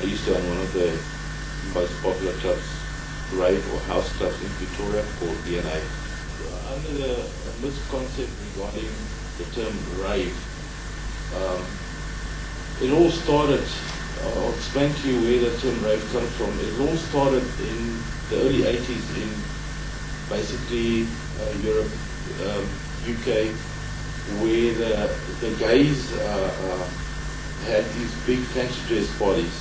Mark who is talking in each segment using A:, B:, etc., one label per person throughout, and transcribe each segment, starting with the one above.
A: I used to own one of the most popular clubs, Rave or house clubs in Victoria called DNA. Under the misconcept regarding the term rave, it all started, I'll explain to you where the term rave comes from. It all started in the early 80s in basically Europe, UK, where the gays had these big fancy dress parties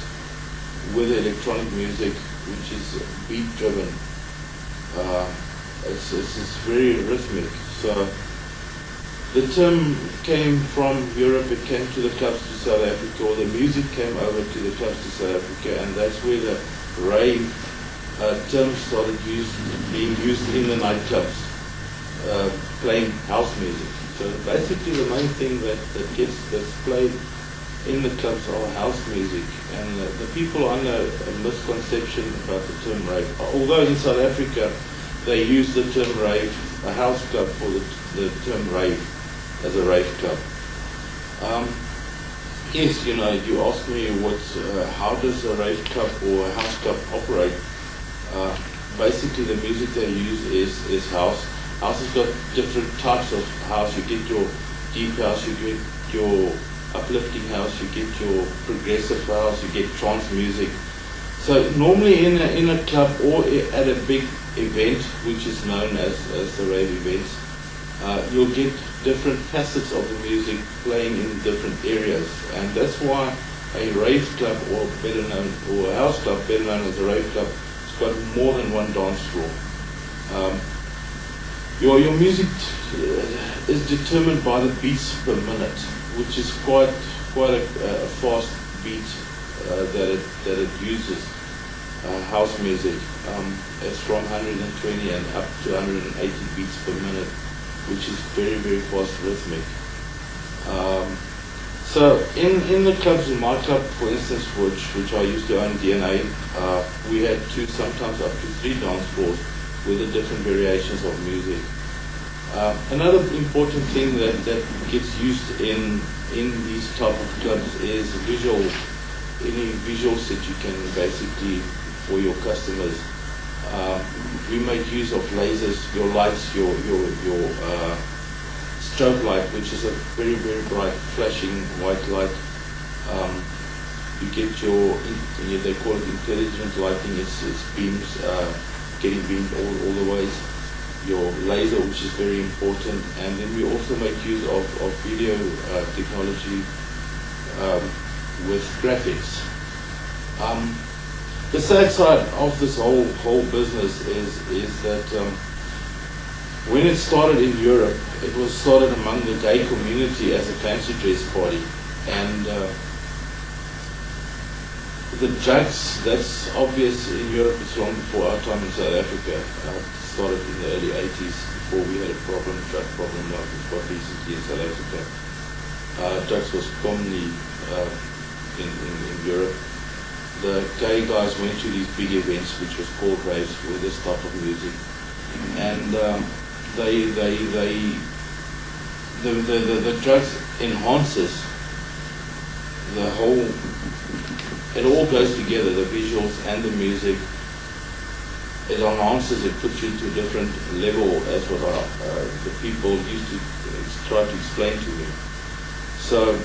A: with electronic music, which is beat driven. It's very rhythmic. So the term came from Europe, it came to the clubs to South Africa, or the music came over to the clubs to South Africa, and that's where the rave term started being used in the nightclubs, playing house music. So basically the main thing that's played in the clubs are house music, and the people under a misconception about the term rave. Although in South Africa they use the term rave, a house club, for the term rave as a rave club. Yes, you ask me how does a rave club or a house club operate? Basically the music they use is house. House has got different types of house. You get your deep house, you get your uplifting house, you get your progressive house, you get trance music. So normally in a club or at a big event, which is known as the rave events, you'll get different facets of the music playing in different areas, and that's why a rave club, or a house club, better known as a rave club, has got more than one dance floor. Your music is determined by the beats per minute, which is quite a fast beat that it uses. House music is from 120 and up to 180 beats per minute, which is very, very fast rhythmic. So in the clubs, in my club, for instance, which I used to own, DNA, we had sometimes up to 3 dance floors with the different variations of music. Another important thing that gets used in these type of clubs is any visuals that you can basically, for your customers. We make use of lasers, your lights, your strobe light, which is a very, very bright flashing white light. You get they call it intelligent lighting. It's beams, getting beamed all the ways. Your laser, which is very important, and then we also make use of video technology with graphics. The sad side of this whole business is that when it started in Europe, it was started among the gay community as a fancy dress party, and the drugs, that's obvious in Europe. It's long before our time in South Africa. Started in the early 80s, before we had a drug problem like we've got recently in South Africa. Drugs was commonly in Europe. The gay guys went to these big events, which was called raves, with this type of music, and the drugs enhances the whole. It all goes together, the visuals and the music. It enhances, it puts you into a different level, as what the people used to try to explain to me. So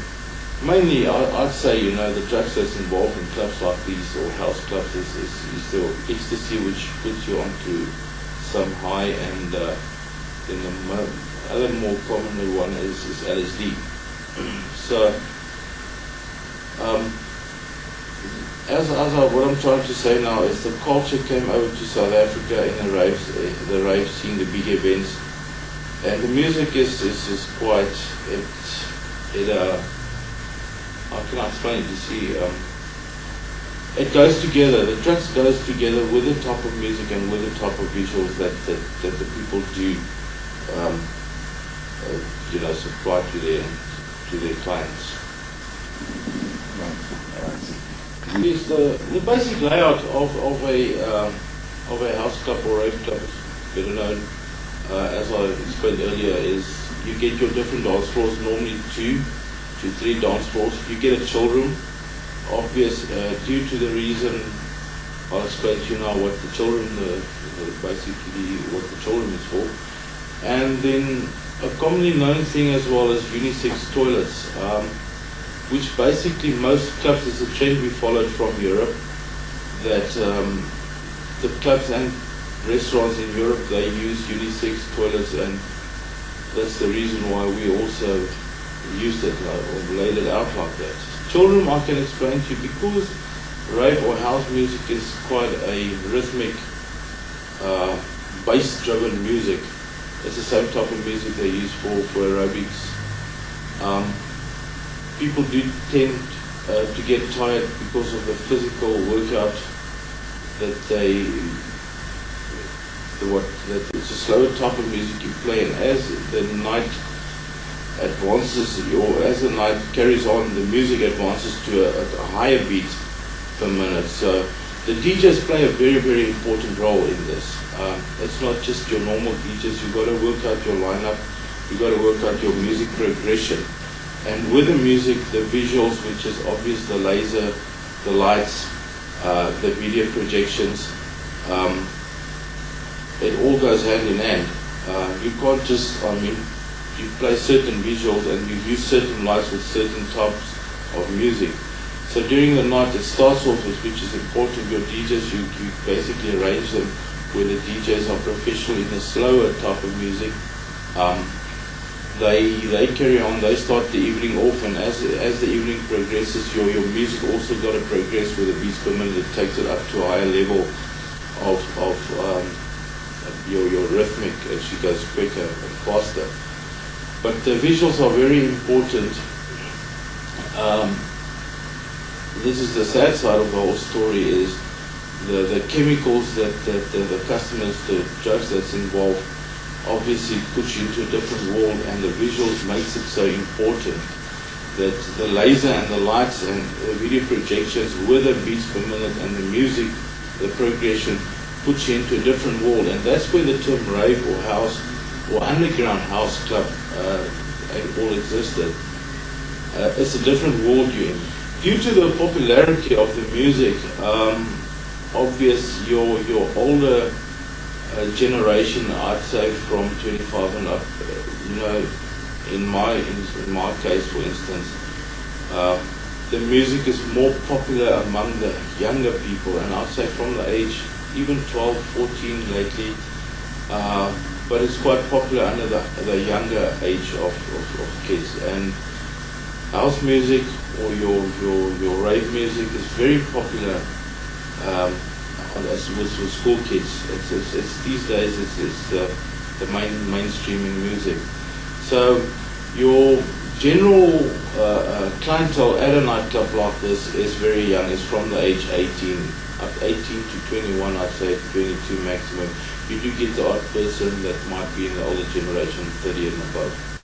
A: mainly I'd say, the drugs that's involved in clubs like these or house clubs is the ecstasy, which puts you onto some high, and then the other more common one is LSD. So what I'm trying to say now is the culture came over to South Africa in the rave scene, the big events, and the music is quite, how can I explain it? You see, it goes together, the drugs goes together with the type of music and with the type of visuals that the people do, supply to their clients. Is the basic layout of a house club or rave club, better known, as I explained earlier, is you get your different dance floors, normally 2 to 3 dance floors. You get a chill room obvious due to the reason. I'll explain to you now what the children, basically what the children is for. And then a commonly known thing as well as unisex toilets, which basically most clubs, is a trend we followed from Europe, that the clubs and restaurants in Europe, they use unisex toilets, and that's the reason why we also used it or laid it out like that. Children, I can explain to you, because rave or house music is quite a rhythmic, bass-driven music. It's the same type of music they use for aerobics. People do tend to get tired because of the physical workout that that it's a slower type of music you play, and as the night advances, or as the night carries on, the music advances to a higher beat per minute. So the DJs play a very, very important role in this. It's not just your normal DJs. You've got to work out your lineup. You've got to work out your music progression. And with the music, the visuals, which is obvious, the laser, the lights, the video projections, it all goes hand in hand. You can't just, you play certain visuals and you use certain lights with certain types of music. So during the night, it starts off with, which is important, your DJs, you basically arrange them where the DJs are professional in the slower type of music. They carry on, they start the evening off, and as the evening progresses, your music also got to progress with a beats per minute. It takes it up to a higher level of your rhythmic, as she goes quicker and faster. But the visuals are very important. This is the sad side of the whole story, is the chemicals that the customers, the drugs that's involved, obviously push you into a different world, and the visuals makes it so important that the laser and the lights and the video projections with the beats per minute and the music, the progression, puts you into a different world. And that's where the term rave or house or underground house club all existed. It's a different world you're in. Due to the popularity of the music, obvious your older generation, I'd say from 25 and up, in my case, for instance, the music is more popular among the younger people, and I'd say from the age even 12, 14 lately, but it's quite popular under the younger age of kids. And house music or your rave music is very popular with school kids. It's these days it's the mainstreaming music. So your general clientele at a nightclub like this is very young. It's from the age 18 to 21, I'd say 22 maximum. You do get the odd person that might be in the older generation, 30 and above.